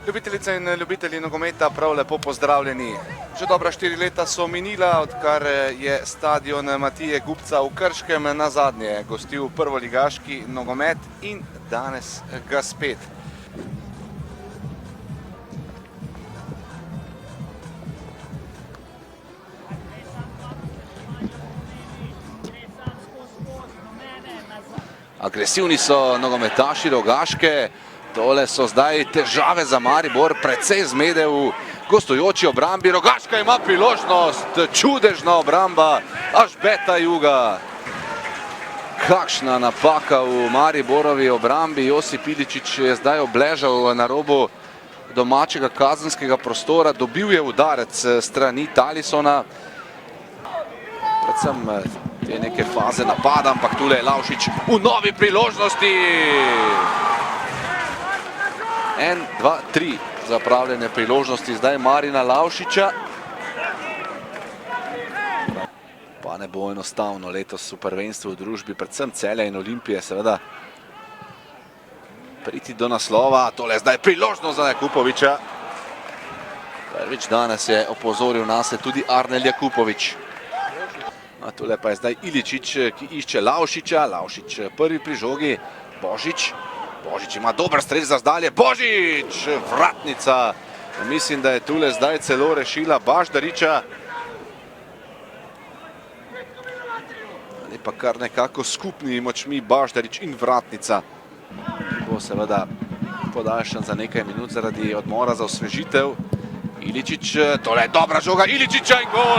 Ljubitelice in ljubitelji nogometa, prav lepo pozdravljeni. Že dobra 4 leta so minila, odkar je stadion Matije Gubca v Krškem nazadnje gostil prvoligaški nogomet in danes ga spet. Agresivni so nogometaši Rogaške. Tole so zdaj težave za Maribor, precej zmede v gostujoči obrambi. Rogaška ima priložnost, čudežna obramba, Ažbeta Juga. Kakšna napaka v Mariborovi obrambi. Josip Iličić je zdaj obležal na robu domačega kazenskega prostora. Dobil je udarec strani Talisona. Predvsem te neke faze napada, ampak tule je Lavšič v novi priložnosti. 1, 2, 3 zapravljene priložnosti zdaj Marina Lavšiča. Pa ne bo enostavno letos v prvenstvu v družbi, predvsem Celja in Olimpije, seveda priti do naslova. Tole je zdaj priložnost za Jakupoviča. Prvič danes je opozoril nase tudi Arnel Jakupovič. Tole pa je zdaj Iličić, ki išče Lavšiča. Lavšič prvi pri žogi, Božič. Božič ima dober strel za zdalje, Božič, vratnica. Mislim, da je tule zdaj celo rešila Baždariča. Ali pa kar nekako skupni močmi Baždarič in vratnica. Bo seveda podaljšan za nekaj minut zaradi odmora za osvežitev. Iličić, tole je dobra žoga Iličića in gol!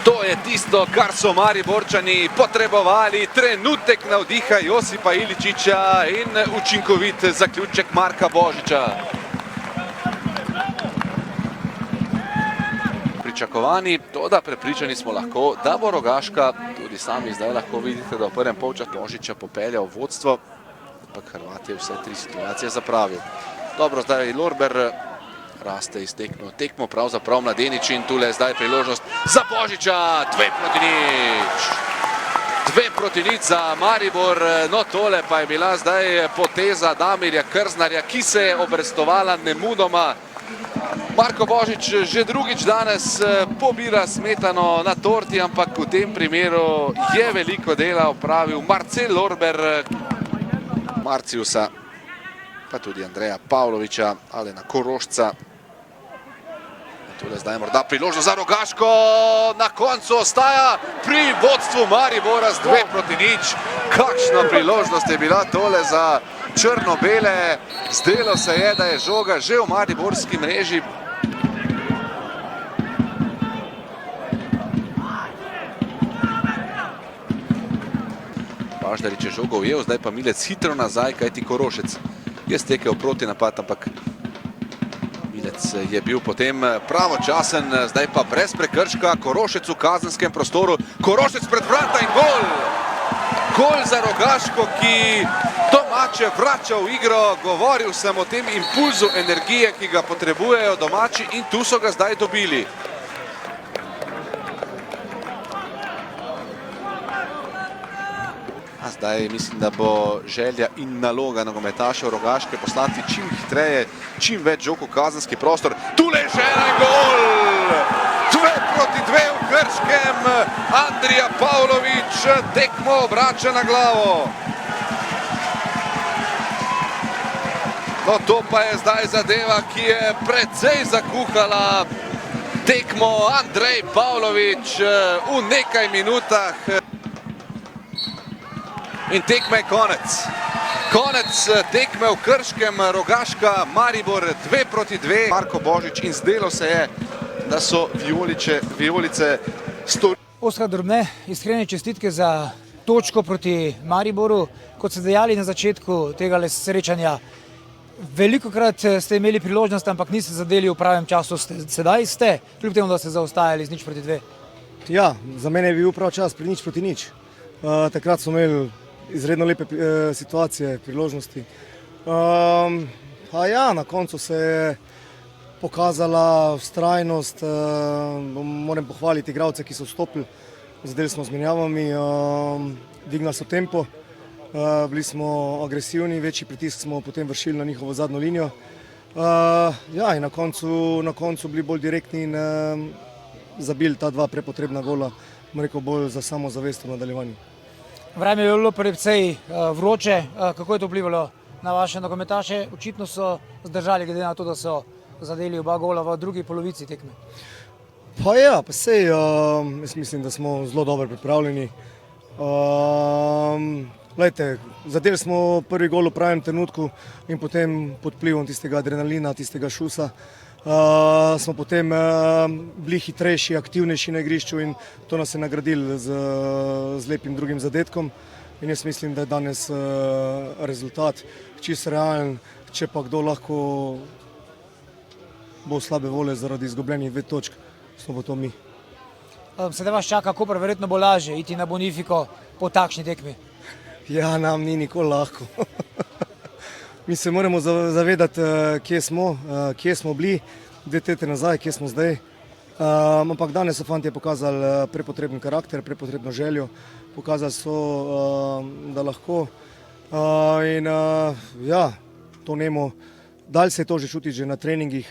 To je tisto, kar so Mariborčani potrebovali. Trenutek navdiha Josipa Iličića in učinkovit zaključek Marka Božiča. Pričakovani, toda prepričani smo lahko, da bo Rogaška, tudi sami zdaj lahko vidite, da v prvem polčasu Božiča popelja v vodstvo, ampak Hrvat je vse 3 situacije zapravil. Dobro, zdaj je Lorber. Raste iz tekmo, pravzaprav Mladenič in tule je zdaj priložnost za Božiča, 2 proti 0 za Maribor. No, tole pa je bila zdaj poteza Damirja Krznarja, ki se je obrestovala nemudoma. Marko Božič že drugič danes pobira smetano na torti, ampak v tem primeru je veliko dela opravil Marcel Lorber, Marciusa, pa tudi Andreja Pavloviča, Alena Korošca. Tule zdaj morda priložnost za Rogaško, na koncu ostaja pri vodstvu Maribora z 2 proti 0. Kakšna priložnost je bila tole za črno-bele. Zdelo se je, da je žoga že v mariborski mreži. Baždarič je žogo ujel, zdaj pa Milec hitro nazaj, kajti Korošec je stekel proti napad, ampak Milec je bil potem pravočasen, zdaj pa brez prekrška. Korošec v kazenskem prostoru, Korošec pred vrata in gol! Gol za Rogaško, ki domače vrača v igro. Govoril sem o tem impulzu energije, ki ga potrebujejo domači in tu so ga zdaj dobili. Zdaj mislim, da bo želja in naloga nogometašev Rogaške poslati čim hitreje, čim več žog v kazenski prostor. Tule je želja in gol! 2 proti 2 v Krškem. Andrija Pavlović tekmo obrača na glavo. No, to pa je zdaj zadeva, ki je precej zakuhala tekmo. Andrej Pavlović v nekaj minutah. In tekme je konec. Konec tekme v Krškem, Rogaška, Maribor 2 proti 2. Marko Božič in zdelo se je, da so vijolice storili. Oskar Drobne, iskrene čestitke za točko proti Mariboru. Kot ste dejali na začetku tega srečanja, velikokrat ste imeli priložnost, ampak niste zadeli v pravem času. Sedaj ste, kljub temu, da ste zaostajali z 0 proti 2. Ja, za mene je bil prav čas pri 0 proti 0. Takrat smo imeli izredno lepe situacije, priložnosti. Na koncu se je pokazala vztrajnost. Moram pohvaliti igralce, ki so vstopili. Zadeli smo z menjavami, dignali so tempo. bili smo agresivni, večji pritisk smo potem vršili na njihovo zadnjo linijo. Ja, in na koncu bili bolj direktni in zabili ta dva prepotrebna gola, bom rekel, bolj za samozavest v nadaljevanju. Vreme je bilo precej vroče. Kako je to vplivalo na vaše nogometaše? Očitno so zdržali, glede na to, da so zadeli oba gola v drugi polovici tekme. Pa ja, pa sej, jaz mislim, da smo zelo dobro pripravljeni. Glejte, zadeli smo prvi gol v pravem trenutku in potem pod vplivom tistega adrenalina, tistega šusa, smo potem bili hitrejši, aktivnejši na igrišču in to nas je nagradilo z lepim drugim zadetkom. In jaz mislim, da je danes rezultat čisto realen, če pa kdo lahko bo slabe volje zaradi izgubljenih 2 točk, smo pa to mi. Sedaj vas čaka Koper, verjetno bo lažje iti na Bonifiko po takšni tekmi. Ja, nam ni nikoli lahko. Mi se moramo zavedati, kje smo bili 2 tedne nazaj, kje smo zdaj. Ampak danes so fantje pokazali prepotreben karakter, prepotrebno željo, pokazali so, da lahko. In ja, to nemo, dalj se je to že čuti že na treningih.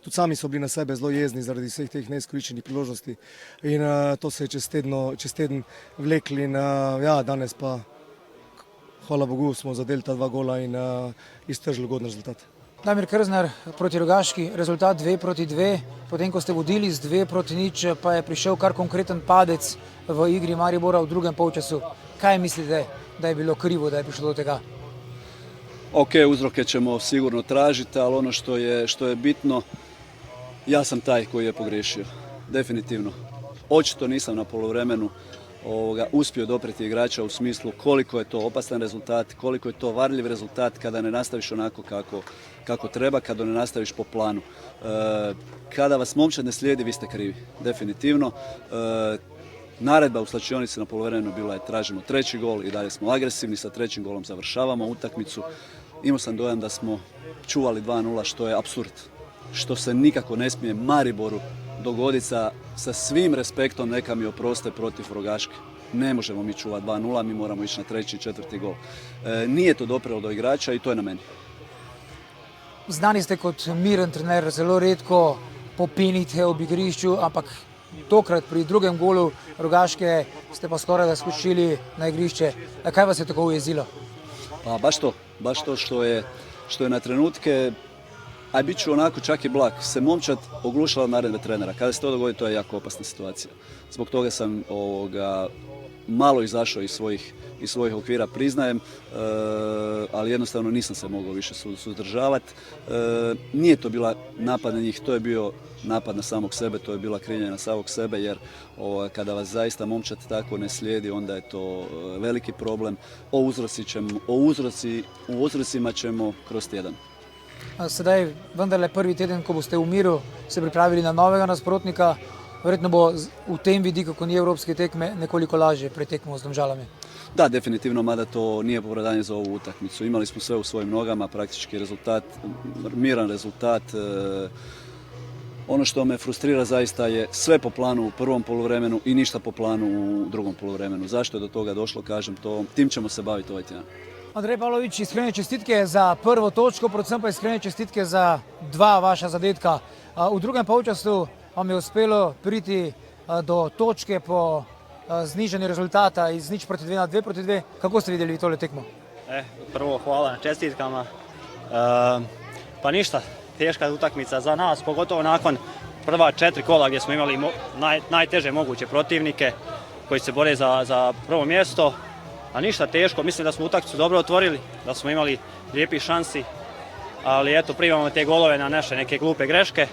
Tudi sami so bili na sebe zelo jezni zaradi vseh teh neizkoriščenih priložnosti in to se je čez teden vlekli in ja, danes pa, hvala Bogu, smo zadeli ta 2 gola in iztržili ugoden rezultat. Damir Krznar proti Rogaški, rezultat 2-2, potem ko ste vodili z 2-0, pa je prišel kar konkreten padec v igri Maribora v drugem polčasu. Kaj mislite, da je bilo krivo, da je prišlo do tega? Ok, uzroke ćemo sigurno tražiti, ali ono što je bitno, ja sam taj koji je pogriješio, definitivno. Očito nisam na poluvremenu uspio dopreti igrača u smislu koliko je to opasan rezultat, koliko je to varljiv rezultat kada ne nastaviš onako kako treba, kada ne nastaviš po planu. Kada vas momčad ne slijedi, vi ste krivi, definitivno. Naredba u slačionici na poluvremenu bila je tražimo 3. gol i dalje smo agresivni, sa 3. golom završavamo utakmicu. Imao sam dojam da smo čuvali 2-0, što je apsurd, što se nikako ne smije Mariboru dogoditi sa svim respektom, neka mi oproste, protiv Rogaške. Ne možemo mi čuvati 2-0, mi moramo ići na 3. i 4. gol. Nije to doprelo do igrača i to je na meni. Znani ste kot miren trener, zelo redko popenite ob igrišču, ampak tokrat pri drugem golu Rogaške ste pa skoraj da skočili na igrišče. Kaj vas je tako ujezilo? Pa baš to što je na trenutke, a bit ću onako čak i blag, se momčad oglušala naredbe trenera. Kada se to dogodi, to je jako opasna situacija. Zbog toga sam malo izašao iz svojih okvira, priznajem, ali jednostavno nisam se mogao više suzdržavati. Nije to bila napad na njih, to je bio napad na samog sebe, to je bila krivnja na samog sebe, jer kada vas zaista momčad tako ne slijedi, onda je to veliki problem. O uzrocima ćemo kroz tjedan. Sedaj vendarle prvi teden, ko boste v miru se pripravili na novega nasprotnika, verjetno bo v tem vidiku, ko ni evropske tekme, nekoliko lažje pred tekmo s Domžalami. Da, definitivno, mada to nije opravdanje za ovu utakmicu. Imali smo sve u svojim nogama, praktički rezultat, miran rezultat. Ono što me frustrira zaista je sve po planu u prvom poluvremenu i ništa po planu u drugom poluvremenu. Zašto je do toga došlo, kažem, tim ćemo se baviti ovaj tjedan. Andrej Pavlović, iskrene čestitke za prvo točko, predvsem pa iskrene čestitke za 2 vaša zadetka. V drugem polčasu vam je uspelo priti do točke po znižanju rezultata iz 0-2 na 2-2. Kako ste vidjeli tole tekmo? Prvo hvala na čestitkama. Pa ništa, teška utakmica za nas, pogotovo nakon prva 4 kola gdje smo imali najteže moguće protivnike koji se bore za prvo mjesto. A ništa teško, mislim da smo utakmicu dobro otvorili, da smo imali lijepih šansi, ali eto, primamo te golove na naše neke glupe greške.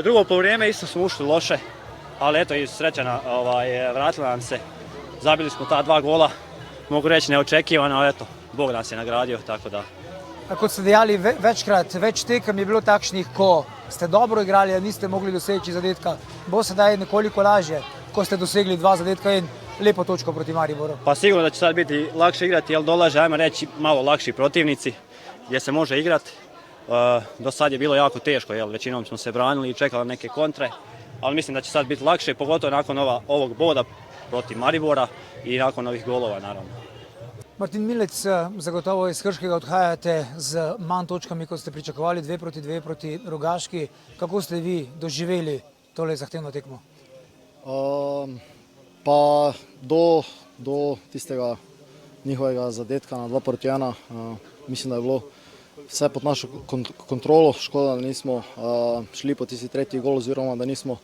Drugo poluvrijeme isto smo ušli loše, ali eto, i sreća vratila nam se. Zabili smo ta 2 gola, mogu reći neočekivano, ali eto, Bog nas je nagradio, tako da. Kot ste dejali, večkrat, več tekem je bilo takšnih, ko ste dobro igrali, a niste mogli doseči zadetka. Bo sedaj nekoliko lažje, ko ste dosegli 2 zadetka in lepo točko proti Mariboru. Pa sigurno da će sad biti lakše igrati, jer dolaže, ajmo reći, malo lakši protivnici gdje se može igrati. Do sad je bilo jako teško, većinom smo se branili i čekali neke kontre, ali mislim da će sad biti lakše, pogotovo nakon ovog boda protiv Maribora i nakon ovih golova naravno. Martin Milec, zagotovo iz Krškega odhajate z manj točkami, kot ste pričakovali, 2-2 proti Rogaški. Kako ste vi doživeli tole zahtevno tekmo? Pa do tistega njihovega zadetka na 2-1, mislim, da je bilo vse pod našo kontrolo. Škoda, da nismo šli po tisti tretji gol, oziroma da nismo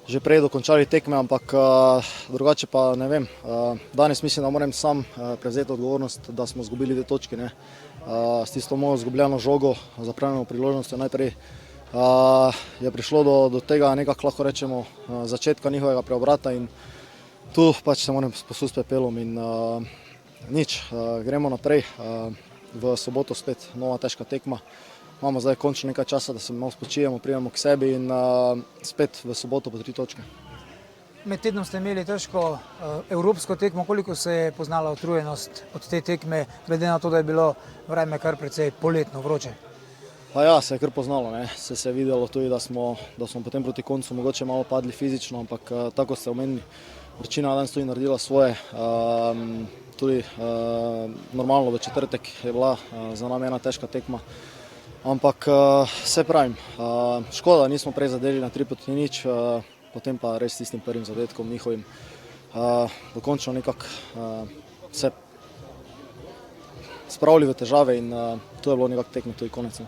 že prej dokončali tekme, ampak drugače pa ne vem. Danes mislim, da moram sam prevzeti odgovornost, da smo izgubili 2 točke. S tisto mojo izgubljeno žogo, zapravljeno priložnostjo najprej je prišlo do tega, nekako lahko rečemo, začetka njihovega preobrata in tu pač se moram posut s pepelom in nič, gremo naprej. V soboto spet nova težka tekma. Imamo zdaj končno nekaj časa, da se malo spočijemo, pridemo k sebi in spet v soboto po 3 točke. Med tednom ste imeli težko evropsko tekmo. Koliko se je poznala utrujenost od te tekme, glede na to, da je bilo vreme kar precej poletno, vroče? Pa ja, se je kar poznalo, ne. Se je videlo tudi, da smo potem proti koncu mogoče malo padli fizično, ampak tako ste omenili, vročina danes tudi naredila svoje. Tudi normalno v četrtek je bila za nami ena težka tekma. Ampak se pravim, škoda, nismo prej zadeli na 3-0, potem pa res tistim prvim zadetkom njihovim dokončno nekako se spravili v težave in to je bilo nekako tekme tudi konec.